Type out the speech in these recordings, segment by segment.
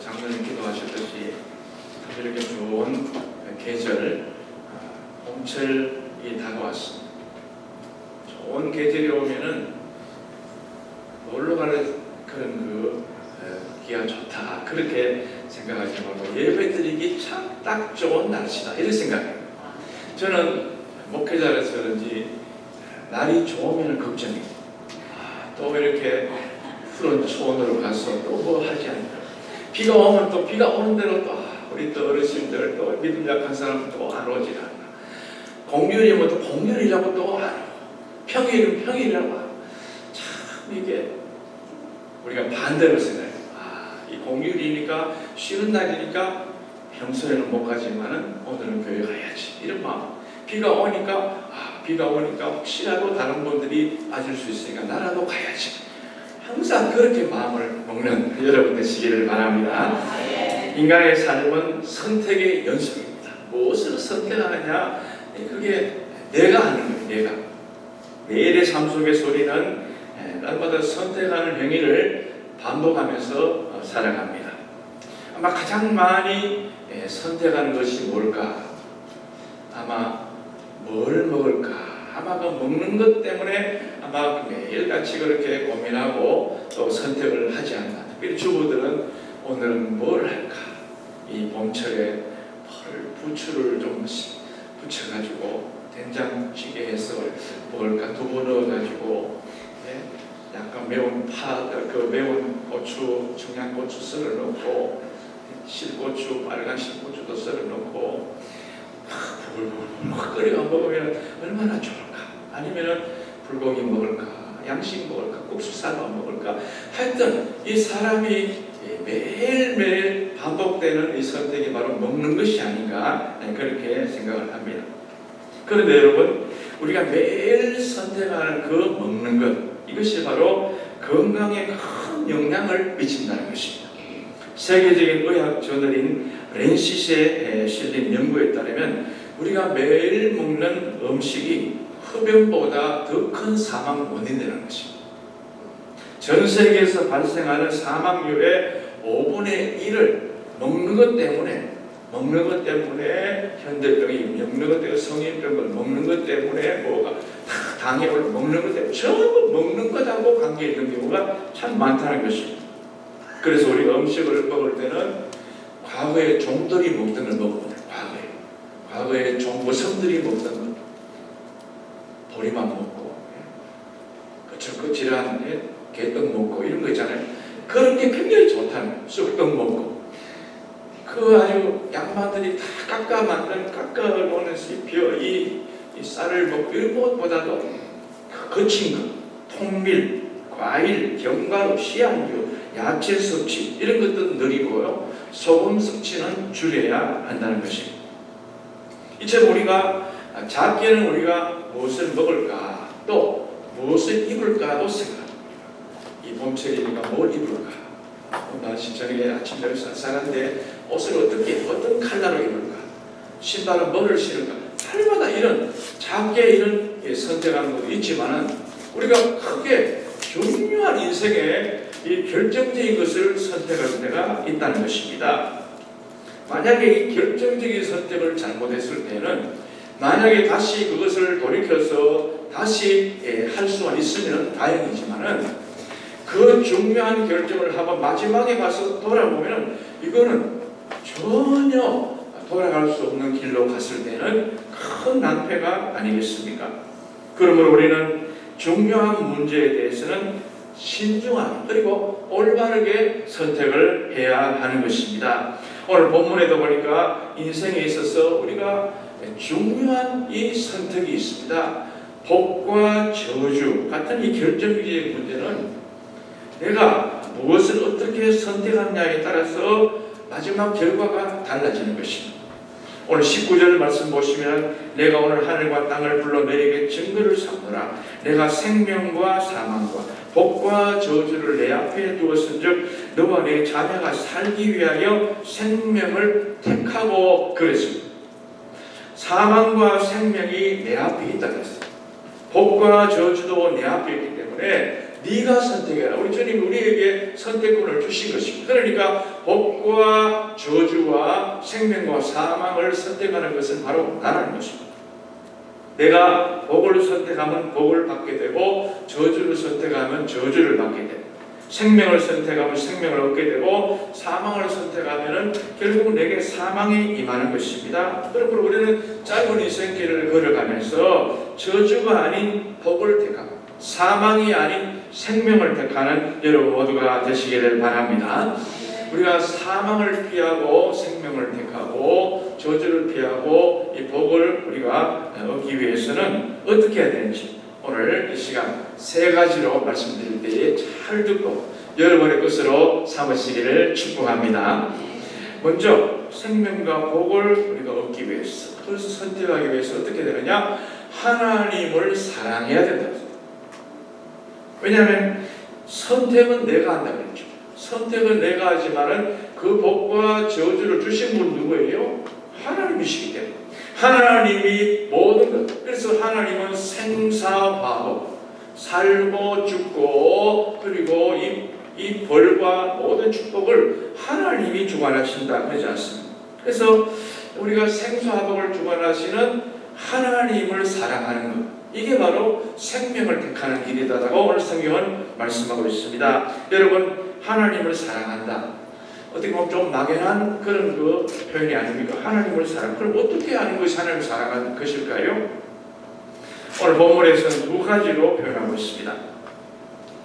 장로님 기도하셨듯이 이렇게 좋은 계절 봄철이 다가왔습니다. 좋은 계절이 오면은 놀러 가는 그런 기가 좋다 그렇게 생각하지 말고 예배드리기 참 딱 좋은 날씨다 이런 생각해요. 저는 목회자라서 그런지 날이 좋으면 걱정이에요. 또 이렇게 푸른 초원으로 가서 또 뭐 하지 않을까. 비가 오면 또 비가 오는 대로 또 우리 또 어르신들 또 믿음 약한 사람 또 안 오지 않나. 공휴일이면 또 공휴일이라고 또 안 오고 평일이면 평일이라고 하고 참 이게 우리가 반대로 생각해요. 이 공휴일이니까 쉬는 날이니까 평소에는 못 가지만은 오늘은 교회 가야지 이런 마음. 비가 오니까 혹시라도 다른 분들이 빠질 수 있으니까 나라도 가야지. 항상 그렇게 마음을 먹는 여러분 되시기를 바랍니다. 인간의 삶은 선택의 연속입니다. 무엇을 선택하느냐 그게 내가 하는 거예요. 내가 매일의 삶 속에서 우리는 날마다 선택하는 행위를 반복하면서 살아갑니다. 아마 가장 많이 선택하는 것이 뭘까? 아마 뭘 먹을까? 아마 그 먹는 것 때문에 아마 매일같이 그렇게 고민하고 또 선택을 하지 않나. 특별히 주부들은 오늘은 뭘 할까? 이 봄철에 부추를 좀 부쳐가지고 된장찌개 해서 먹을까? 두부 넣어가지고 약간 매운 매운 고추, 청양고추 썰어 넣고 실고추, 빨간 실고추도 썰어 넣고 부글부글 끓여 먹으면 얼마나 좋을까? 아니면은 불고기 먹을까? 양식 먹을까? 국수살만 먹을까? 하여튼 이 사람이 매일매일 반복되는 이 선택이 바로 먹는 것이 아닌가 그렇게 생각을 합니다. 그런데 여러분 우리가 매일 선택하는 그 먹는 것 이것이 바로 건강에 큰 영향을 미친다는 것입니다. 세계적인 의학 저널인 렌시스에 실린 연구에 따르면 우리가 매일 먹는 음식이 흡연보다 더 큰 사망 원인이라는 것입니다. 전 세계에서 발생하는 사망률의 5분의 1을 먹는 것 때문에 현대병이 먹는 것 때문에 성인병을 먹는 것 때문에 뭐가 당에 올라 먹는 것 때문에 전부 먹는 것하고 관계 있는 경우가 참 많다는 것입니다. 그래서 우리가 음식을 먹을 때는 과거에 종들이 먹던 걸 먹으면 과거에 종무성들이 먹던 것 보리만 먹고 그질한 개떡 먹고 이런 거 있잖아요. 그런 게 굉장히 좋다는 거예요. 쑥떡 먹고 아주 양반들이 다 깎아 놓는 이 쌀을 먹고 이런 것보다도 거친 것, 통밀, 과일, 견과류, 씨앗류, 야채 섭취 이런 것들은 느리고요. 소금 섭취는 줄여야 한다는 것입니다. 이처럼 우리가 작게는 우리가 무엇을 먹을까 또 무엇을 입을까도 생각합니다. 이 봄철이니까 뭘 입을까? 날씨 저녁에 아침에 쌀쌀한데 옷을 어떤 컬러로 입을까? 신발은 뭐를 신을까? 날마다 이런 작게 이런 선택하는 것도 있지만은 우리가 크게 중요한 인생의 이 결정적인 것을 선택할 때가 있다는 것입니다. 만약에 이 결정적인 선택을 잘못했을 때는 만약에 다시 그것을 돌이켜서 다시 할 수만 있으면 다행이지만은 그 중요한 결정을 하고 마지막에 가서 돌아보면 이거는 전혀 돌아갈 수 없는 길로 갔을 때는 큰 낭패가 아니겠습니까? 그러므로 우리는 중요한 문제에 대해서는 신중하게 그리고 올바르게 선택을 해야 하는 것입니다. 오늘 본문에도 보니까 인생에 있어서 우리가 중요한 이 선택이 있습니다. 복과 저주 같은 이 결정적인 문제는 내가 무엇을 어떻게 선택하느냐에 따라서 마지막 결과가 달라지는 것입니다. 오늘 19절 말씀 보시면 내가 오늘 하늘과 땅을 불러 너에게 증거를 삼노라. 내가 생명과 사망과 복과 저주를 내 앞에 두었은즉 너와 내 자녀가 살기 위하여 생명을 택하고 그랬습니다. 사망과 생명이 내 앞에 있다 그랬어요. 복과 저주도 내 앞에 있기 때문에 네가 선택해라. 우리 주님 우리에게 선택권을 주신 것입니다. 그러니까 복과 저주와 생명과 사망을 선택하는 것은 바로 나라는 것입니다. 내가 복을 선택하면 복을 받게 되고 저주를 선택하면 저주를 받게 되고 생명을 선택하면 생명을 얻게 되고 사망을 선택하면 결국 내게 사망이 임하는 것입니다. 그러므로 우리는 짧은 인생길을 걸어가면서 저주가 아닌 복을 택하고 사망이 아닌 생명을 택하는 여러분 모두가 되시기를 바랍니다. 우리가 사망을 피하고 생명을 택하고 저주를 피하고 이 복을 우리가 얻기 위해서는 어떻게 해야 되는지 오늘 이 시간 세 가지로 말씀드릴 때에 잘 듣고 여러분의 것으로 삼으시기를 축복합니다. 먼저 생명과 복을 우리가 얻기 위해서, 그것을 선택하기 위해서 어떻게 되느냐? 하나님을 사랑해야 된다. 왜냐하면 선택은 내가 한다고 했죠. 선택은 내가 하지만은 그 복과 저주를 주신 분 누구예요? 하나님이시기 때문에. 하나님이 모든 것. 그래서 하나님은 생사화복, 살고 죽고 그리고 이 벌과 모든 축복을 하나님이 주관하신다 그러지 않습니다. 그래서 우리가 생사화복을 주관하시는 하나님을 사랑하는 것, 이게 바로 생명을 택하는 길이다라고 오늘 성경은 말씀하고 있습니다. 여러분, 하나님을 사랑한다. 어떻게 보면 좀 막연한 그런 그 표현이 아닙니까? 하나님을 사랑. 그럼 어떻게 하는 것이 하나님을 사랑하는 것일까요? 오늘 본문에서는 두 가지로 표현하고 있습니다.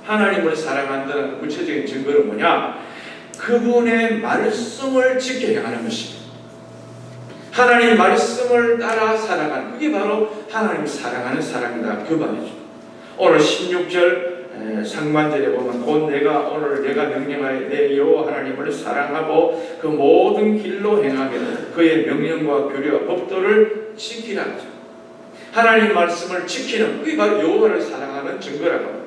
하나님을 사랑한다는 구체적인 증거는 뭐냐? 그분의 말씀을 지켜 행하는 것입니다. 하나님 말씀을 따라 살아가는, 그게 바로 하나님을 사랑하는 사랑이다, 그 말이죠. 오늘 16절 상반절에 보면 곧 오늘 내가 명령하여 내 여호와 하나님을 사랑하고 그 모든 길로 행하며 그의 명령과 규례와 법도를 지키라. 하나님 말씀을 지키는, 그게 바로 여호와를 사랑하는 증거라고 합니다.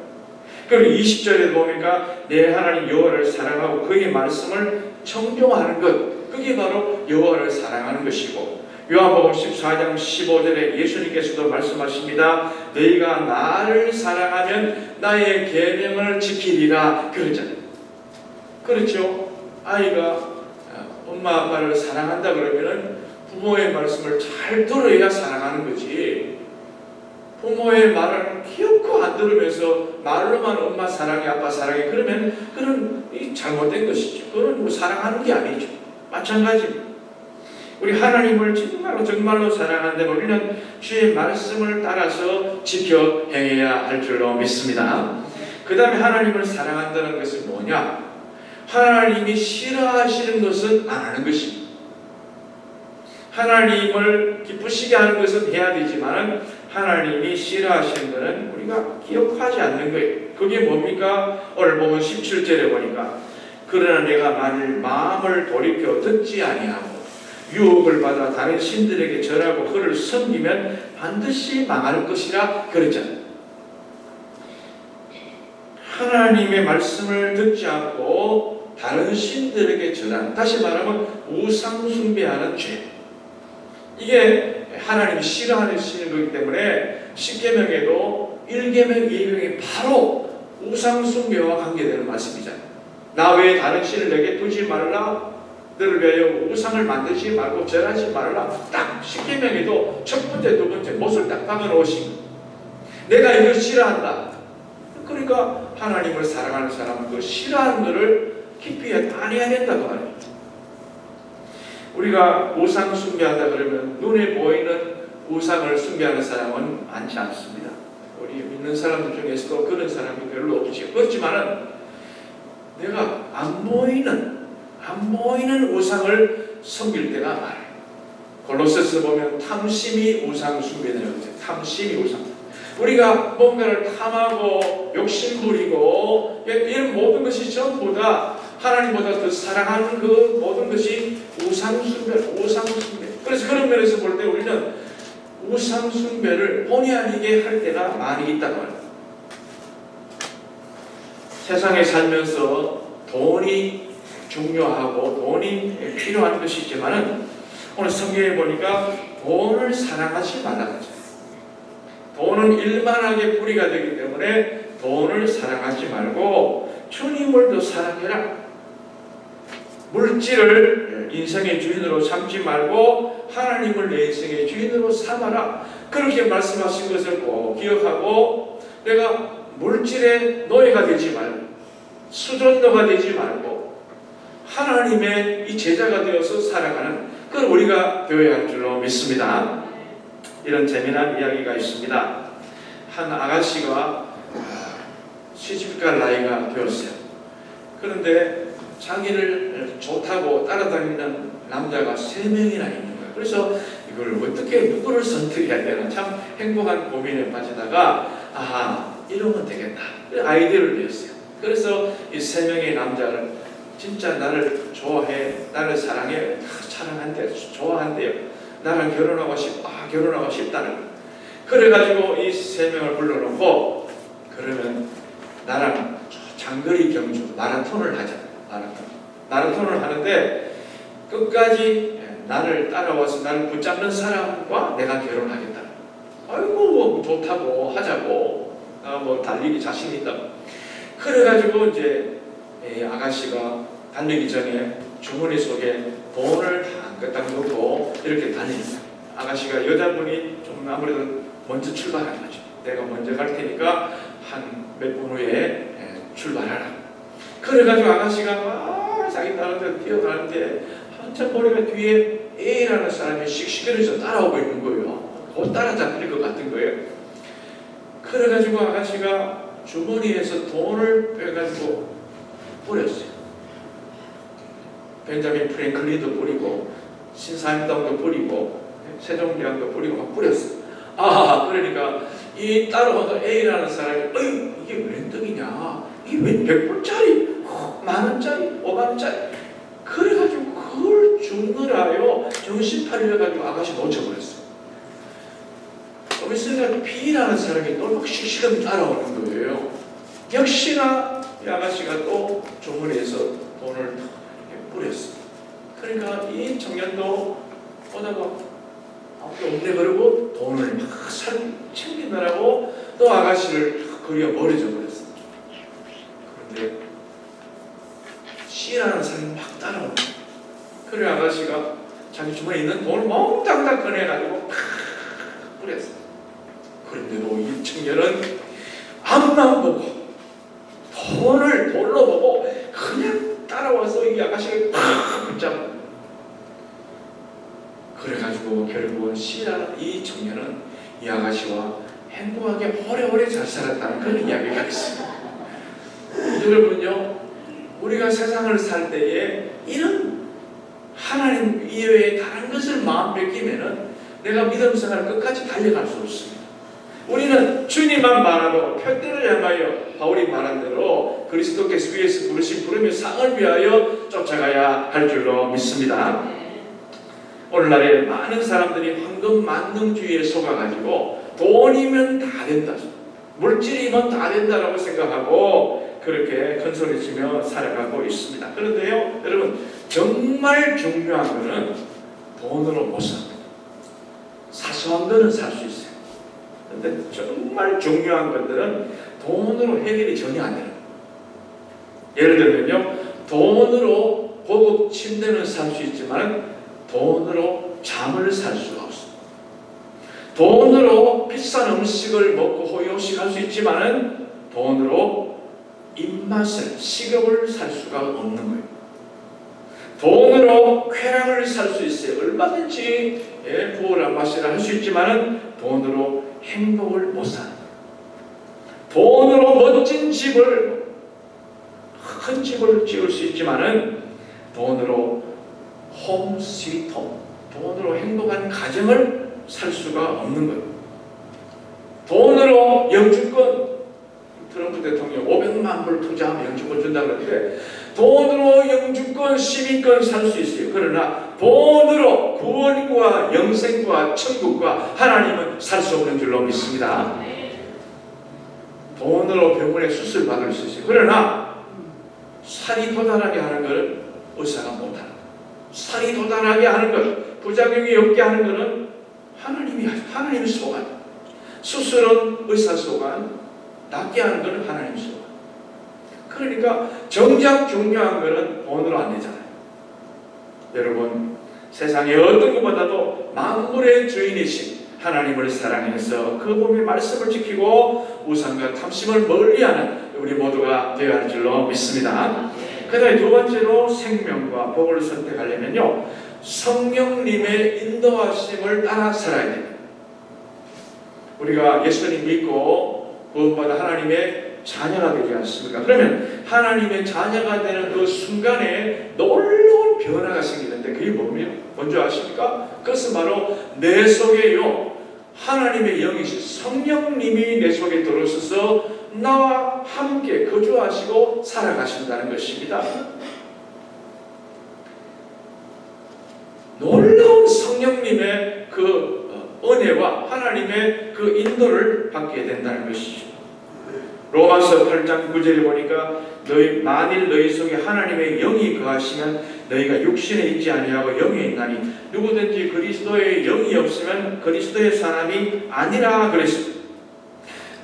그리고 20절에 보니까 내 하나님 여호와를 사랑하고 그의 말씀을 청종하는 것, 그게 바로 여호와를 사랑하는 것이고, 요한복음 14장 15절에 예수님께서도 말씀하십니다. 너희가 나를 사랑하면 나의 계명을 지키리라 그러잖아요. 그렇죠? 아이가 엄마 아빠를 사랑한다 그러면은 부모의 말씀을 잘 들어야 사랑하는 거지. 부모의 말을 기어코 안 들으면서 말로만 엄마 사랑해 아빠 사랑해 그러면 그건 잘못된 것이죠. 그건 뭐 사랑하는 게 아니죠. 마찬가지입니다. 우리 하나님을 정말로 사랑하는데 우리는 주의 말씀을 따라서 지켜 행해야 할 줄로 믿습니다. 그 다음에 하나님을 사랑한다는 것은 뭐냐? 하나님이 싫어하시는 것은 안 하는 것입니다. 하나님을 기쁘시게 하는 것은 해야 되지만 하나님이 싫어하시는 것은 우리가 기억하지 않는 거예요. 그게 뭡니까? 오늘 보면 17절에 보니까 그러나 내가 만일 마음을 돌이켜 듣지 아니하고 유혹을 받아 다른 신들에게 절하고 그를 섬기면 반드시 망할 것이라 그랬잖아요. 하나님의 말씀을 듣지 않고 다른 신들에게 절하는, 다시 말하면 우상 숭배하는 죄, 이게 하나님이 싫어하시는 거기 때문에 10계명에도 1계명, 2계명이 바로 우상 숭배와 관계되는 말씀이잖아요. 나 외에 다른 신을 내게 두지 말라, 너를 위하여 우상을 만들지 말고 절하지 말라. 딱 10계명에도 첫 번째, 두 번째 못을 딱 박아놓으신, 내가 이걸 싫어한다. 그러니까 하나님을 사랑하는 사람은 그 싫어하는 것을 깊이 안 해야 된다고 말입니다. 우리가 우상 숭배한다 그러면 눈에 보이는 우상을 숭배하는 사람은 많지 않습니다. 우리 믿는 사람들 중에서도 그런 사람이 별로 없지요. 그렇지만은 내가 안 보이는 우상을 섬길 때가 많아요. 골로새서 보면 탐심이 우상 숭배는 거죠. 탐심이 우상. 우리가 뭔가를 탐하고 욕심부리고 이런 모든 것이 전부 다 하나님보다 더 사랑하는 그 모든 것이 우상 숭배. 그래서 그런 면에서 볼 때 우리는 우상 숭배를 본의 아니게 할 때가 많이 있다고 합니다. 세상에 살면서 돈이 중요하고 돈이 필요한 것이 있지만은 오늘 성경에 보니까 돈을 사랑하지 말라고 하죠. 돈은 일만하게 뿌리가 되기 때문에 돈을 사랑하지 말고 주님을 더 사랑해라. 물질을 인생의 주인으로 삼지 말고 하나님을 내 인생의 주인으로 삼아라. 그렇게 말씀하신 것을 꼭 기억하고, 내가 물질의 노예가 되지 말고 수전노가 되지 말고 하나님의 이 제자가 되어서 살아가는 그걸 우리가 되어야 할 줄로 믿습니다. 이런 재미난 이야기가 있습니다. 한 아가씨가 시집갈 나이가 되었어요. 그런데 자기를 좋다고 따라다니는 남자가 3명이나 있는 거예요. 그래서 이걸 어떻게 누구를 선택해야 되나 참 행복한 고민에 빠지다가 이러면 되겠다, 아이디어를 내었어요. 그래서 이 3명의 남자를 진짜 나를 좋아해, 나를 사랑해, 사랑한대, 좋아한대요. 나랑 결혼하고 싶다는 거예요. 그래가지고 이 3명을 불러놓고, 그러면 나랑 장거리 경주 마라톤을 하자. 마라톤을 하는데 끝까지 나를 따라와서 나를 붙잡는 사람과 내가 결혼하겠다. 아이고 뭐 좋다고 하자고, 뭐 달리기 자신 있다. 그래가지고 이제 아가씨가 달리기 전에 주머니 속에 돈을 딱 넣고 이렇게 달립니다. 아가씨가 여자분이 좀 아무래도 먼저 출발하는 거죠. 내가 먼저 갈 테니까 한 몇 분 후에 출발하라. 그래가지고 아가씨가 자기 나름대로 뛰어가는데 한참 머리가 뒤에 A라는 사람이 씩씩거려서 따라오고 있는 거예요. 곧 따라잡힐 것 같은 거예요. 그래가지고 아가씨가 주머니에서 돈을 빼가지고 뿌렸어요. 벤자민 프랭클린도 뿌리고 신사임당도 뿌리고 세종대왕도 뿌리고 막 뿌렸어요. 그러니까 이 따라와서 A라는 사람이 이게 웬 떡이냐, 이게 웬 100불짜리, 10,000원짜리, 50,000원짜리. 그래가지고 그걸 주느라요 정신 팔려가지고 아가씨 놓쳐버렸어요. 좀 있으니까 B라는 사람이 또 막 실시간 따라오는 거예요. 역시나 이 아가씨가 또 주머니에서 돈을 뿌렸어요. 그러니까 이 청년도 오다가 아무도 없네 그러고 돈을 막 챙기느라고 또 아가씨를 그려 버려져 버렸어요. 그런데 C라는 사람이 막 따라오는 거예요. 그래 아가씨가 자기 주머니에 있는 돈을 몽땅 다 꺼내가지고 뿌렸어요. 그런데도 이 청년은 앞만 보고 돈을 돌로 보고 그냥 따라와서 이 아가씨가 붙잡고, 그래가지고 결국은 C라는 이 청년은 이 아가씨와 행복하게 오래오래 잘 살았다는 그런 이야기가 있습니다. 여러분요, 우리가 세상을 살 때에 이런 하나님 이외에 다른 것을 마음 뺏기면은 내가 믿음 생활을 끝까지 달려갈 수 없습니다. 우리는 주님만 바라고 편대를 향하여 바울이 말한 대로 그리스도께서 위에서 부르신 부름의 상을 위하여 쫓아가야 할 줄로 믿습니다. 오늘날에 많은 사람들이 황금 만능주의에 속아가지고 돈이면 다 된다, 물질이면 다 된다라고 생각하고 그렇게 큰소리치며 살아가고 있습니다. 그런데요 여러분, 정말 중요한 것은 돈으로 못 삽니다. 사소한 거는 살 수 있어요. 그런데 정말 중요한 것들은 돈으로 해결이 전혀 안 돼요. 예를 들면요, 돈으로 고급 침대는 살 수 있지만 돈으로 잠을 살 수가 없습니다. 돈으로 비싼 음식을 먹고 호요식할 수 있지만은 돈으로 입맛을, 식욕을 살 수가 없는 거예요. 돈으로 쾌락을 살 수 있어요. 얼마든지 부어라 마시라 할 수 있지만은 돈으로 행복을 못 사는 거예요. 돈으로 멋진 집을, 큰 집을 지을 수 있지만은 돈으로 홈 스위트 홈, 돈으로 행복한 가정을 살 수가 없는 거예요. 돈으로 영주권, 트럼프 대통령 500만 불 투자하면 영주권 준다고 하는데 돈으로 영주권, 시민권 살 수 있어요. 그러나 돈으로 구원과 영생과 천국과 하나님은 살 수 없는 줄로 믿습니다. 돈으로 병원에 수술 받을 수 있어요. 그러나 살이 돋아나게 하는 것은 의사가 못하는 거예요. 살이 돋아나게 하는 것, 부작용이 없게 하는 것은 하나님이 소관. 수술은 의사 소관, 낫게 하는 것은 하나님 수가. 그러니까 정작 중요한 것은 돈으로 안 되잖아요. 여러분, 세상에 어떤 것보다도 만물의 주인이신 하나님을 사랑해서 그 몸의 말씀을 지키고 우상과 탐심을 멀리하는 우리 모두가 되어야 할 줄로 믿습니다. 그 다음에 두 번째로 생명과 복을 선택하려면요, 성령님의 인도하심을 따라 살아야 됩니다. 우리가 예수님 믿고 구원받아 하나님의 자녀가 되지 않습니까? 그러면 하나님의 자녀가 되는 그 순간에 놀라운 변화가 생기는데 그게 뭔지 아십니까? 그것은 바로 내 속에요, 하나님의 영이신 성령님이 내 속에 들어오셔서 나와 함께 거주하시고 살아가신다는 것입니다. 놀라운 성령님의 그 은혜와 하나님의 그 인도를 받게 된다는 것이죠. 로마서 8장 9절에 보니까 만일 너희 속에 하나님의 영이 거하시면 너희가 육신에 있지 아니하고 영에 있나니 누구든지 그리스도의 영이 없으면 그리스도의 사람이 아니라 그랬습니다.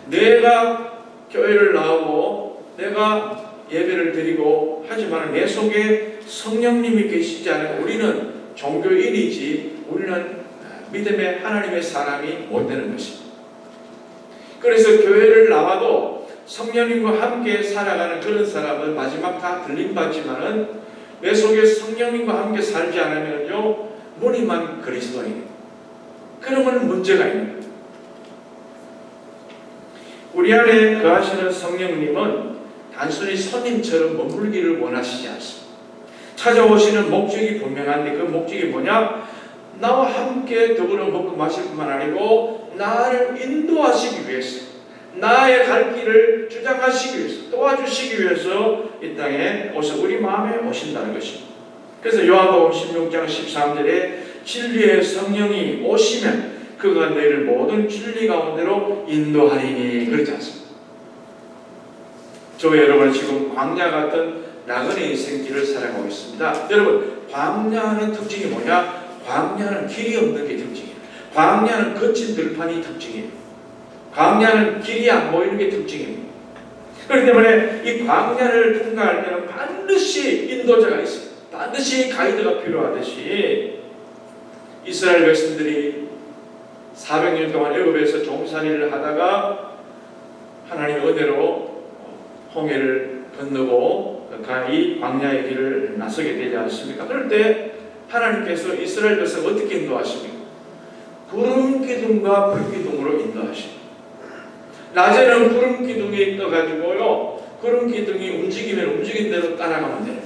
내가 교회를 나오고 내가 예배를 드리고 하지만 내 속에 성령님이 계시지 않으면 우리는 종교인이지 우리는 믿음의 하나님의 사람이 못 되는 것입니다. 그래서 교회를 나와도 성령님과 함께 살아가는 그런 사람은 마지막 다 들림받지만은 내 속에 성령님과 함께 살지 않으면요, 무늬만 그리스도인입니다. 그러면 문제가 있는 거예요. 우리 안에 거하시는 성령님은 단순히 손님처럼 머물기를 원하시지 않습니다. 찾아오시는 목적이 분명한데 그 목적이 뭐냐? 나와 함께 더불어 먹고 마실 뿐만 아니고 나를 인도하시기 위해서, 나의 갈 길을 주장하시기 위해서, 도와주시기 위해서 이 땅에 우리 마음에 오신다는 것입니다. 그래서 요한복음 16장 13절에 진리의 성령이 오시면 그가 너희를 모든 진리 가운데로 인도하리니 그러지 않습니다. 저 여러분 지금 광야 같은 나그네 인생길을 살아가고 있습니다. 여러분, 광야는 특징이 뭐냐? 광야는 길이 없는 게 특징이에요. 광야는 거친 들판이 특징이에요. 광야는 길이 안 보이는 게 특징입니다. 그렇기 때문에 이 광야를 통과할 때는 반드시 인도자가 있어요. 반드시 가이드가 필요하듯이 이스라엘 백성들이 400년 동안 애굽에서 종살이를 하다가 하나님의 은혜로 홍해를 건너고 이 광야의 길을 나서게 되지 않습니까? 그럴 때 하나님께서 이스라엘 백성을 어떻게 인도하십니까? 구름 기둥과 불 기둥으로 인도하십니다. 낮에는 구름 기둥이 떠가지고요, 구름 기둥이 움직이면 움직인 대로 따라가면 돼요.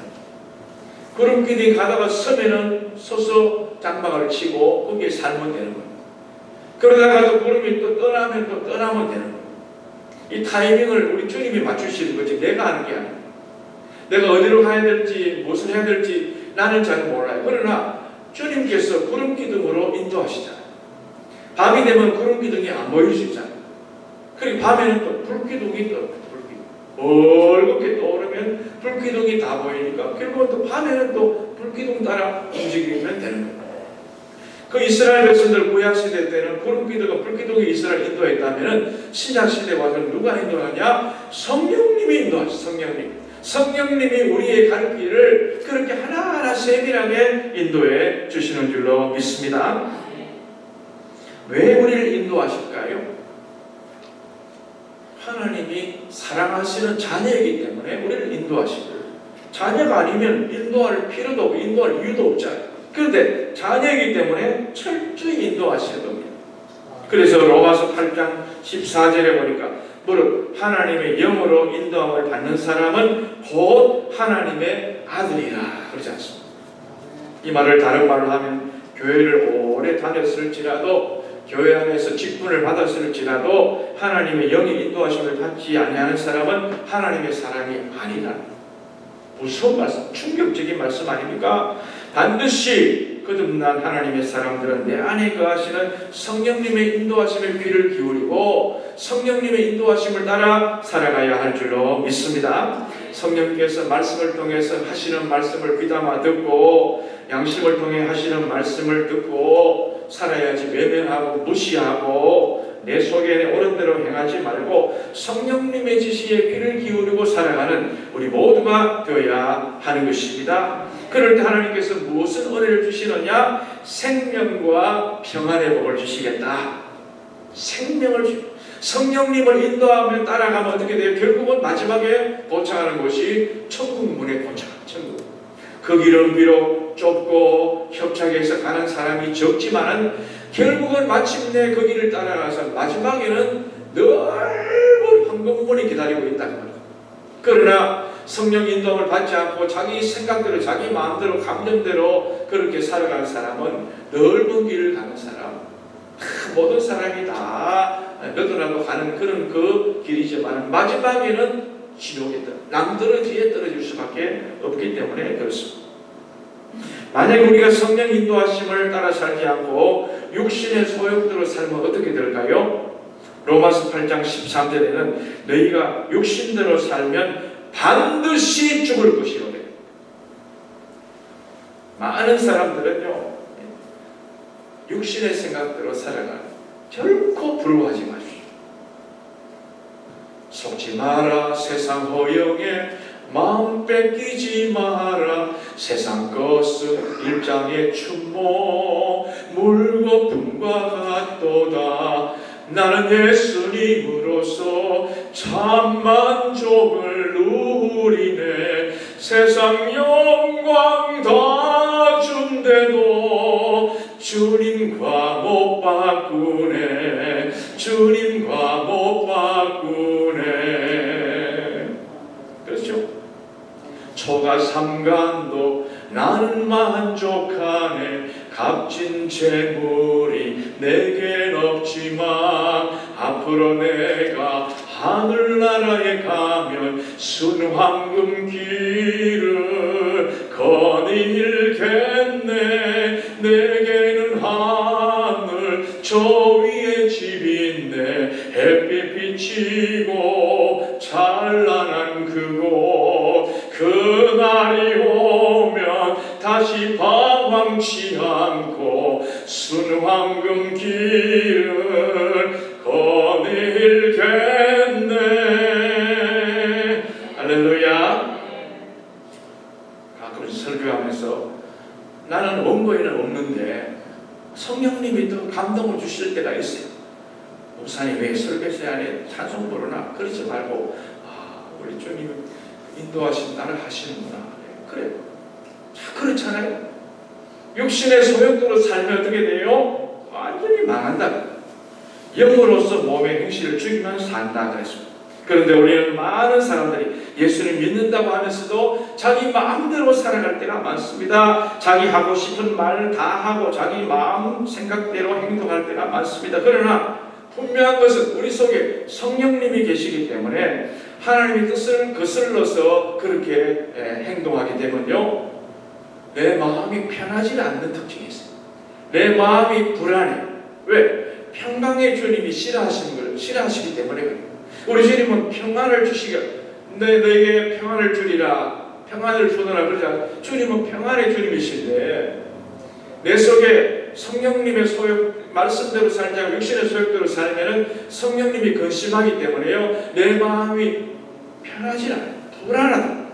구름 기둥이 가다가 서면은 서서 장막을 치고 거기에 살면 되는 거예요. 그러다가도 구름이 또 떠나면 또 떠나면 되는 거예요. 이 타이밍을 우리 주님이 맞추시는 거지 내가 하는 게 아니에요. 내가 어디로 가야 될지 무엇을 해야 될지 나는 잘 몰라요. 그러나 주님께서 구름 기둥으로 인도하시잖아요. 밤이 되면 구름 기둥이 안 보일 수 있잖아요. 그리고 밤에는 또 불기둥이 또 멀겋게 떠오르면 불기둥이 다 보이니까 결국은 또 밤에는 또 불기둥 따라 움직이면 되는 거예요. 그 이스라엘 백성들 구약시대 때는 구름기둥과 불기둥이 이스라엘 인도했다면 신약시대 와서는 누가 인도하냐? 성령님이 인도하시죠. 성령님이 우리의 갈 길을 그렇게 하나하나 세밀하게 인도해 주시는 줄로 믿습니다. 왜 우리를 인도하실까요? 하나님이 사랑하시는 자녀이기 때문에 우리를 인도하시고, 자녀가 아니면 인도할 필요도 없고 인도할 이유도 없잖아요. 그런데 자녀이기 때문에 철저히 인도하셔야 됩니다. 그래서 로마서 8장 14절에 보니까 무릇 하나님의 영으로 인도함을 받는 사람은 곧 하나님의 아들이라 그러지 않습니다. 이 말을 다른 말로 하면 교회를 오래 다녔을지라도 교회 안에서 직분을 받았을지라도 하나님의 영의 인도하심을 받지 아니하는 사람은 하나님의 사람이 아니라. 무서운 말씀, 충격적인 말씀 아닙니까? 반드시 거듭난 하나님의 사람들은 내 안에 거하시는 성령님의 인도하심에 귀를 기울이고 성령님의 인도하심을 따라 살아가야 할 줄로 믿습니다. 성령께서 말씀을 통해서 하시는 말씀을 귀담아 듣고 양심을 통해 하시는 말씀을 듣고 살아야지 외면하고 무시하고 내 속에 옳은 대로 행하지 말고 성령님의 지시에 귀를 기울이고 살아가는 우리 모두가 되어야 하는 것입니다. 그럴 때 하나님께서 무슨 은혜를 주시느냐? 생명과 평안의 복을 주시겠다. 생명을 성령님을 인도하며 따라가면 어떻게 돼요? 결국은 마지막에 도착하는 곳이 천국문에 도착하는 천국. 그 길은 비록 좁고 협착해서 가는 사람이 적지만은 결국은 마침내 그 길을 따라가서 마지막에는 넓은 황금문이 기다리고 있다는 거예요. 그러나 성령 인도를 받지 않고 자기 생각대로 자기 마음대로 감정대로 그렇게 살아가는 사람은 넓은 길을 가는 사람, 모든 사람이 다 너도나도 가는 그런 그 길이지만 마지막에는 지옥에 남들은 뒤에 떨어질 수밖에 없기 때문에 그렇습니다. 만약 우리가 성령 인도하심을 따라 살지 않고 육신의 소욕대로 살면 어떻게 될까요? 로마서 8장 13절에는 너희가 육신대로 살면 반드시 죽을 것이로되. 많은 사람들은요 육신의 생각대로 살아가 결코 부러워하지 마십시오. 속지 마라. 세상 허영에 마음 뺏기지 마라. 세상 것은 일장의 춘모 물거품과 같도다. 나는 예수님으로서 참 만족을 누리네. 세상 영광 다 준대도 주님과 못 바꾸네. 주님과 못 바꾸네. 그렇죠? 초가 삼간도 나는 만족하네. 값진 재물이 내겐 없지만 앞으로 내가 하늘나라에 가면 순황금 길을 거닐겠네. 내게는 하늘 저 위에 집인데 햇빛 비치고 찬란한 그곳. 그날이 오면 다시 방황치 않고 순황금 길을 거닐겠네. 할렐루야. 가끔 설교하면서 나는 원고에는 없는데 성령님이 또 감동을 주실 때가 있어요. 목사님 왜 설교 시간에 찬송 부르나? 그러지 말고 우리 주님이 인도하신 나를 하시는구나. 그래. 그렇잖아요. 육신의 소욕대로 살면 어떻게 돼요? 완전히 망한다. 영으로서 몸의 행실을 죽이면 산다 그랬습니다. 그런데 우리는 많은 사람들이 예수를 믿는다고 하면서도 자기 마음대로 살아갈 때가 많습니다. 자기 하고 싶은 말 다 하고 자기 마음 생각대로 행동할 때가 많습니다. 그러나 분명한 것은 우리 속에 성령님이 계시기 때문에 하나님의 뜻을 거슬러서 그렇게 행동하게 되면요 내 마음이 편하지 않는 특징이 있어요. 내 마음이 불안해. 왜? 평강의 주님이 싫어하시기 때문에 그래요. 우리 주님은 평안을 주시기가 너에게 평안을 주리라. 평안을 주노라 그러자. 주님은 평안의 주님이신데 내 속에 성령님의 소욕 말씀대로 살지 않고 육신의 소욕대로 살면은 성령님이 근심하기 때문에요 내 마음이 편하지 않아요. 불안하다.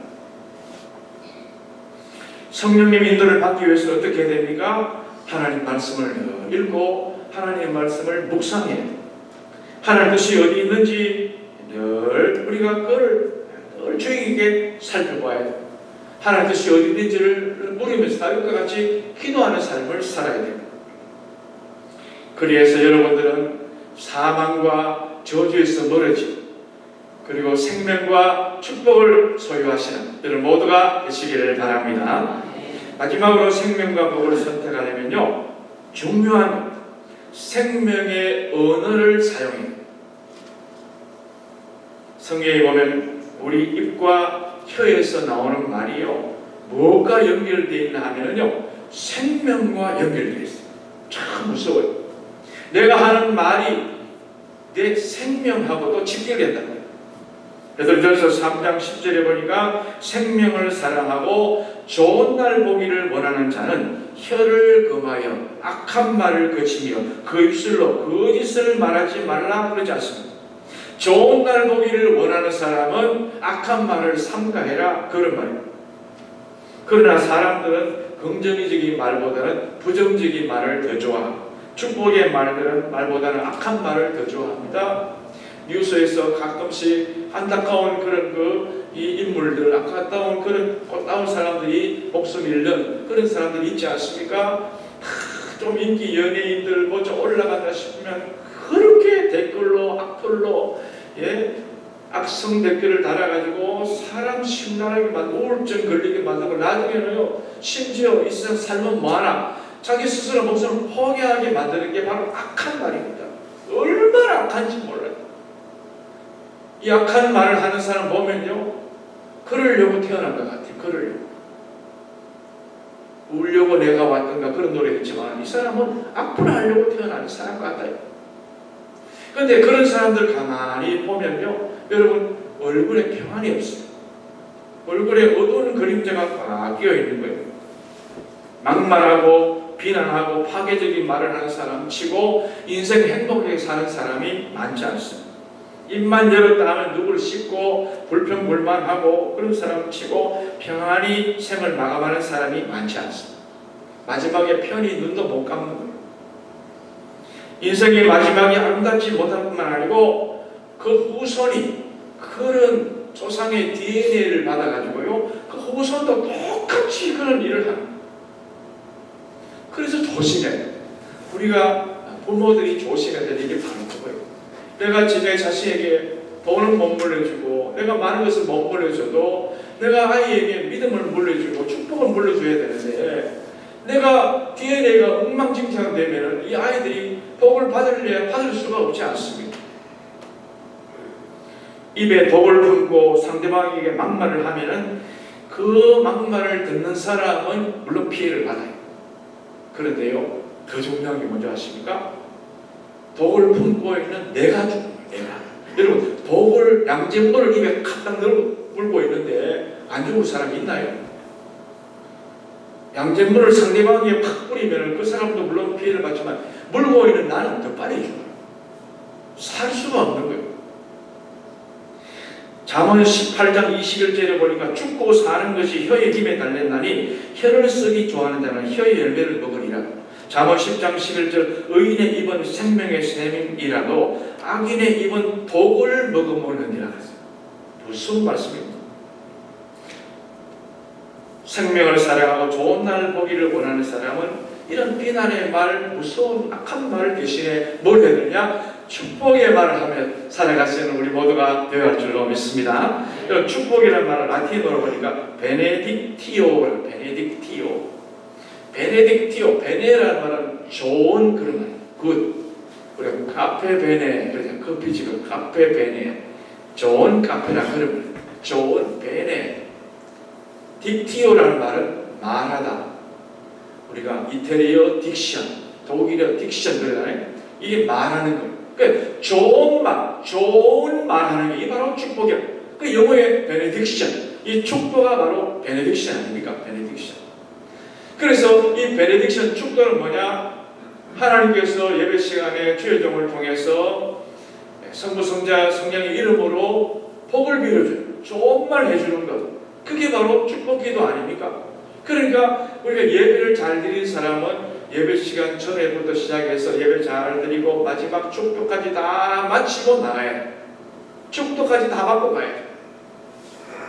성령님 인도를 받기 위해서 어떻게 해야 됩니까? 하나님 말씀을 읽고 하나님의 말씀을 묵상해야 돼요. 하나님 뜻이 어디 있는지 늘 우리가 그걸 늘 주의 깊게 살펴봐야 돼요. 하나님 뜻이 어디 있는지를 물으면서 다윗과 같이 기도하는 삶을 살아야 됩니다. 그래서 여러분들은 사망과 저주에서 멀어지고 그리고 생명과 축복을 소유하시는 여러분 모두가 되시기를 바랍니다. 마지막으로 생명과 복을 선택하려면요 중요한 생명의 언어를 사용해요. 성경에 보면 우리 입과 혀에서 나오는 말이요 무엇과 연결되어 있나 하면요 생명과 연결되어 있어요. 참 무서워요. 내가 하는 말이 내 생명하고도 직결된다는 거예요. 베드로전서 3장 10절에 보니까 생명을 사랑하고 좋은 날 보기를 원하는 자는 혀를 금하여 악한 말을 그치며 그 입술로 거짓을 말하지 말라 그러지 않습니다. 좋은 날 보기를 원하는 사람은 악한 말을 삼가해라 그런 말입니다. 그러나 사람들은 긍정적인 말보다는 부정적인 말을 더 좋아하고 축복의 말보다는 악한 말을 더 좋아합니다. 뉴스에서 가끔씩 안타까운 그런 이 인물들, 안타까운 그런 꽃다운 사람들이 목숨 잃는 그런 사람들이 있지 않습니까? 좀 인기 연예인들 뭐 좀 올라간다 싶으면 그렇게 댓글로 악플로 악성 댓글을 달아가지고 사람 심란하게 우울증 걸리게 만들고 나중에는요 심지어 이 세상 살면 뭐하나 자기 스스로 목숨을 포기하게 만드는 게 바로 악한 말입니다. 얼마나 악한지 몰라요. 이 악한 말을 하는 사람 보면요 그러려고 태어난 것 같아요. 그러려고 울려고 내가 왔던가 그런 노래 있지만 이 사람은 악플하려고 태어난 사람 같아요. 그런데 그런 사람들 가만히 보면요 여러분 얼굴에 평안이 없어요. 얼굴에 어두운 그림자가 꽉 끼어 있는 거예요. 막말하고 비난하고 파괴적인 말을 하는 사람 치고 인생 행복하게 사는 사람이 많지 않습니다. 입만 열었다 하면 누구를 씹고 불평불만하고 그런 사람 치고 평안히 생을 마감하는 사람이 많지 않습니다. 마지막에 편히 눈도 못 감는 거예요. 인생의 마지막이 아름답지 못할 뿐만 아니고 그 후손이 그런 조상의 DNA를 받아가지고요 그 후손도 똑같이 그런 일을 합니다. 그래서 조심해야 돼요. 우리가 부모들이 조심해야 되는 게 바로 그거예요. 내가 집에 자식에게 돈을 못 물려주고 내가 많은 것을 못 물려줘도 내가 아이에게 믿음을 물려주고 축복을 물려줘야 되는데 내가 DNA가 엉망진창 되면 이 아이들이 복을 받을 수가 없지 않습니다. 입에 독을 품고 상대방에게 막말을 하면은 그 막말을 듣는 사람은 물론 피해를 받아요. 그런데요 더 중요한 게 뭔지 아십니까? 독을 품고 있는 내가 죽는 거예요. 여러분 독을 양잿물을 입에 갖다 물고 있는데 안 죽을 사람이 있나요? 양잿물을 상대방에게 팍 뿌리면 그 사람도 물론 피해를 받지만 물고 있는 나는 더 빨리 죽어요. 살 수가 없는 거예요. 잠언 18장 21절에 보니까 죽고 사는 것이 혀의 힘에 달렸나니 혀를 쓰기 좋아하는 자는 혀의 열매를 먹으리라. 잠언 10장 11절 의인의 입은 생명의 샘이라도 악인의 입은 독을 먹어먹느니라. 무슨 말씀입니까? 생명을 사랑하고 좋은 날 보기를 원하는 사람은 이런 비난의 말, 무서운 악한 말 대신에 뭘 해야 되느냐? 축복의 말을 하며 살아갈 수 있는 우리 모두가 되어야 할 줄로 믿습니다. 축복이라는 말을 라틴어로 보니까 베네딕티오, 베네라는 말은 좋은 그런 말, 굿. 우리가 카페 베네, 커피집은 카페 베네, 좋은 카페라 그런 말, 좋은 베네. 딕티오라는 말은 말하다. 우리가 이태리어 딕션, 독일어 딕션 그러잖아요. 이게 말하는 거예요. 그러니까 좋은 말하는 게 바로 축복이야. 그 영어의 베네딕션, 이 축도가 바로 베네딕션 아닙니까? 베네딕션. 그래서 이 베네딕션 축도는 뭐냐? 하나님께서 예배 시간에 주의 종을 통해서 성부, 성자, 성령의 이름으로 복을 빌어줘요. 좋은 말 해주는 것. 그게 바로 축복기도 아닙니까? 그러니까 우리가 예배를 잘 드린 사람은 예배 시간 전에부터 시작해서 예배 잘 드리고 마지막 축도까지 다 마치고 나가야 돼. 축도까지 다 받고 가야 돼.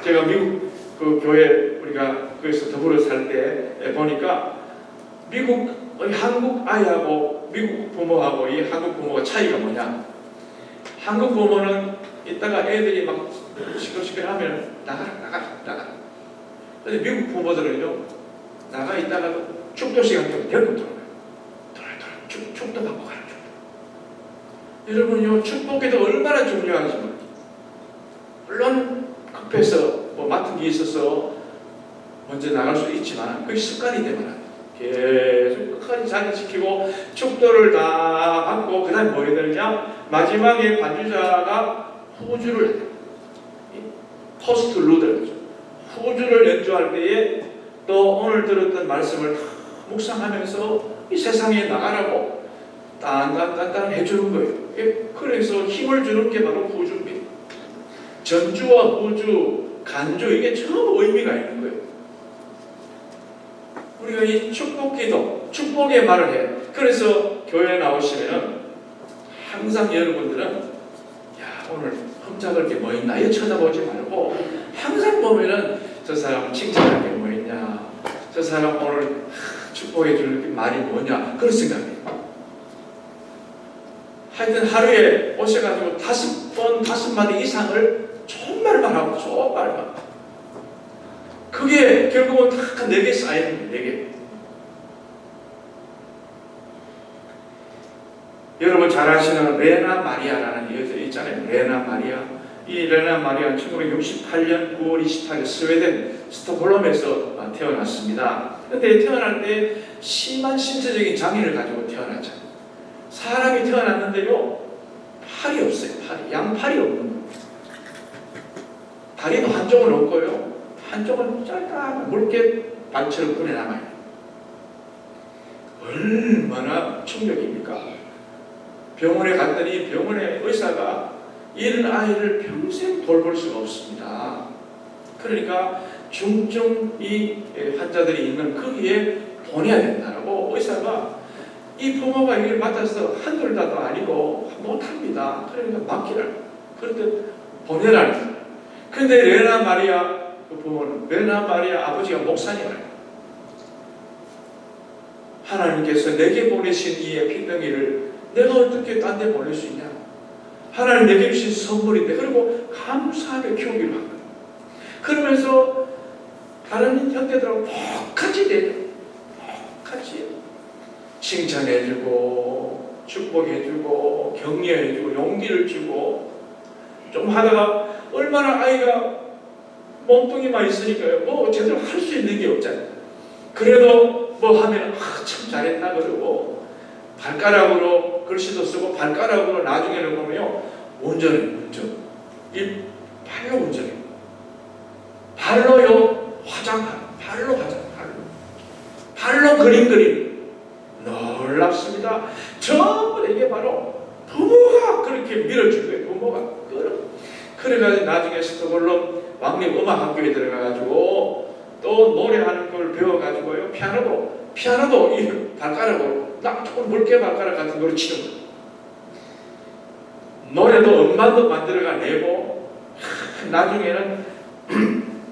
제가 미국 그 교회 우리가 거기서 더불어 살 때 보니까 한국 아이하고 미국 부모하고 이 한국 부모가 차이가 뭐냐? 한국 부모는 이따가 애들이 막 시끌시끌하면 나가. 근데 미국 부모들은요 나가 있다가도 축도 시간 되면 데리고 돌아요. 축도 받고 가는 축도. 여러분요 축복에도 얼마나 중요한지 몰라요. 물론 급해서 뭐 맡은 게 있어서 먼저 나갈 수도 있지만 그게 습관이 되면 안 돼요. 계속 끝까지 자리 지키고 축도를 다 받고 그 다음에 뭐 해야 되느냐? 마지막에 반주자가 호주를 해요. 포스트 루더죠. 후주를 연주할 때에 또 오늘 들었던 말씀을 다 묵상하면서 이 세상에 나가라고 딴딴딴딴 해주는 거예요. 그래서 힘을 주는 게 바로 후주입니다. 전주와 후주, 간주 이게 전부 의미가 있는 거예요. 우리가 이 축복기도, 축복의 말을 해요. 그래서 교회에 나오시면은 항상 여러분들은 야 오늘 흠잡을 게 뭐 있나 이거 쳐다보지 말고 항상 보면은 저 사람 칭찬할 게 뭐 있냐, 저 사람 오늘 축복해 줄 말이 뭐냐 그런 생각이에요. 하여튼 하루에 오셔가지고 5번, 5마디 이상을 좋은 말만 하고 좋은 말만. 그게 결국은 다 4개 쌓이는 거예요. 4개. 여러분 잘 아시는 레나 마리아라는 여자 있잖아요. 레나 마리아. 이 레나 마리아는 1968년 9월 28일 스웨덴 스톡홀름에서 태어났습니다. 그런데 태어날 때 심한 신체적인 장애를 가지고 태어났죠. 사람이 태어났는데요, 팔이 없어요. 양팔이 없는 거예요. 다리도 한쪽은 없고요, 한쪽은 짧다 묽게 발처럼 꺼내 나가요. 얼마나 충격입니까? 병원에 갔더니 병원의 의사가 이런 아이를 평생 돌볼 수가 없습니다. 그러니까 중증 이 환자들이 있는 거기에 보내야 된다고 의사가, 이 부모가 이걸 맡아서 한둘 다도 아니고 못합니다. 그러니까 맡기라. 그런데 보내라는. 근데 레나 마리아 그 부모는, 레나 마리아 아버지가 목사님이에요. 하나님께서 내게 보내신 이 에피병이를 내가 어떻게 딴 데 보낼 수 있냐. 하나님 내게 주신 선물인데, 그리고 감사하게 키우기로 한 거예요. 그러면서 다른 형제들하고 똑같이 대해요. 똑같이 칭찬해주고 축복해주고 격려해주고 용기를 주고, 좀 하다가 얼마나 아이가 몸뚱이만 있으니까요, 뭐 제대로 할 수 있는 게 없잖아요. 그래도 뭐 하면 참 잘했나 그러고, 발가락으로 글씨도 쓰고 발가락으로 나중에는 보면요, 운전. 이 발로 운전해요. 발로요 화장하고, 발로 그림 그리는. 놀랍습니다. 전부 이게 바로 부모가 그렇게 밀어준 거예요. 부모가. 그래가지고 나중에 스톡홀름 왕립 음악학교에 들어가가지고 또 노래하는 걸 배워가지고요, 피아노도 이 발가락으로 딱 조금 묽게 발가락 같은 거로 치는 거예요. 노래도 음반도 만들어가 내고, 나중에는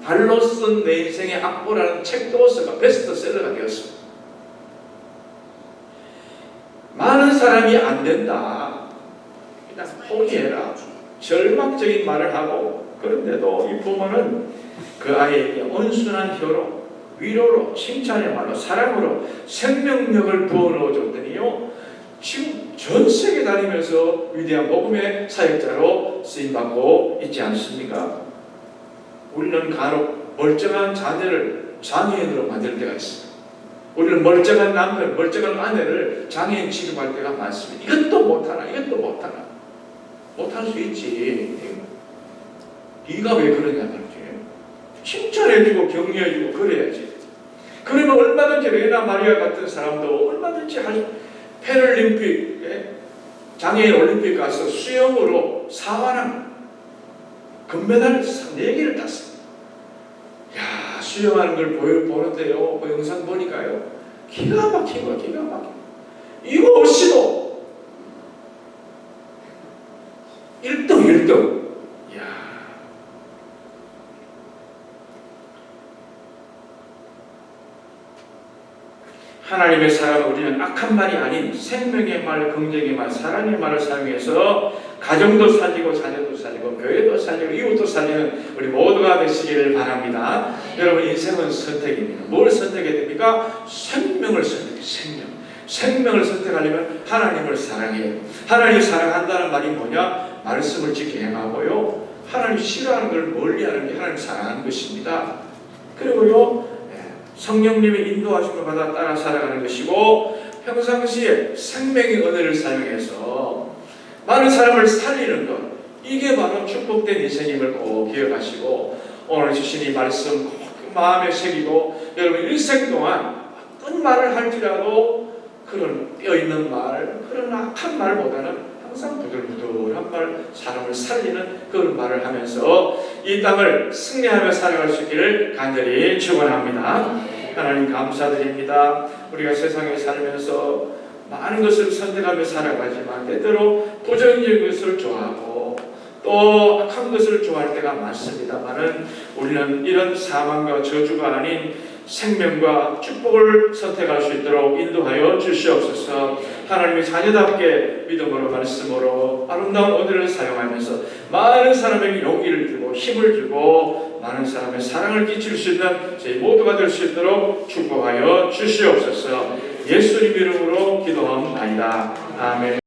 발로 쓴 내 인생의 악보라는 책도 써가 베스트셀러가 되었습니다. 많은 사람이 안 된다, 그냥 포기해라, 절망적인 말을 하고, 그런데도 이 부모는 그 아이에게 온순한 혀로, 위로로, 칭찬의 말로, 사랑으로 생명력을 부어넣어 줬더니요, 지금 전 세계 다니면서 위대한 복음의 사역자로 쓰임받고 있지 않습니까? 우리는 간혹 멀쩡한 자녀를 장애인으로 만들 때가 있습니다. 우리는 멀쩡한 남편, 멀쩡한 아내를 장애인 취급할 때가 많습니다. 이것도 못하나. 못할 수 있지. 네가 왜 그러냐 말이지. 칭찬해주고 격려해주고 그래야지. 그러면 얼마든지 레나 마리아 같은 사람도 얼마든지 패럴림픽, 장애인 올림픽 가서 수영으로 4관왕 금메달 4개를 땄어요. 야, 수영하는 걸 보는데요, 그 영상 보니까요, 기가 막힌 거야, 기가 막힌 거. 이거 없이도 1등. 야, 하나님의 사랑은 우리는 악한 말이 아닌 생명의 말, 긍정의 말, 사랑의 말을 사용해서 가정도 살리고 자녀도 살리고 교회도 살리고 이웃도 살리는 우리 모두가 되시기를 바랍니다. 여러분, 인생은 선택입니다. 뭘 선택해야 됩니까? 생명을 선택해요. 생명을 선택하려면 하나님을 사랑해요. 하나님을 사랑한다는 말이 뭐냐? 말씀을 지켜 행하고요, 하나님 싫어하는 걸 멀리하는 게 하나님 사랑하는 것입니다. 그리고요, 성령님의 인도하심을 받아 따라 살아가는 것이고, 평상시에 생명의 은혜를 사용해서 많은 사람을 살리는 것, 이게 바로 축복된 인생임을 꼭 기억하시고 오늘 주신 이 말씀 꼭 마음에 새기고 여러분 일생 동안 어떤 말을 할지라도 그런 뼈있는 말, 그런 악한 말보다는 항상 부들부들한 말, 사람을 살리는 그런 말을 하면서 이 땅을 승리하며 살아갈 수 있기를 간절히 축원합니다. 하나님 감사드립니다. 우리가 세상에 살면서 많은 것을 선택하며 살아가지만 때때로 부정적인 것을 좋아하고 또 악한 것을 좋아할 때가 많습니다만은 우리는 이런 사망과 저주가 아닌 생명과 축복을 선택할 수 있도록 인도하여 주시옵소서. 하나님의 자녀답게 믿음으로 말씀으로 아름다운 오늘을 사용하면서 많은 사람에게 용기를 주고 힘을 주고 많은 사람의 사랑을 끼칠 수 있는 저희 모두가 될 수 있도록 축복하여 주시옵소서. 예수님 이름으로 기도합니다. 아멘.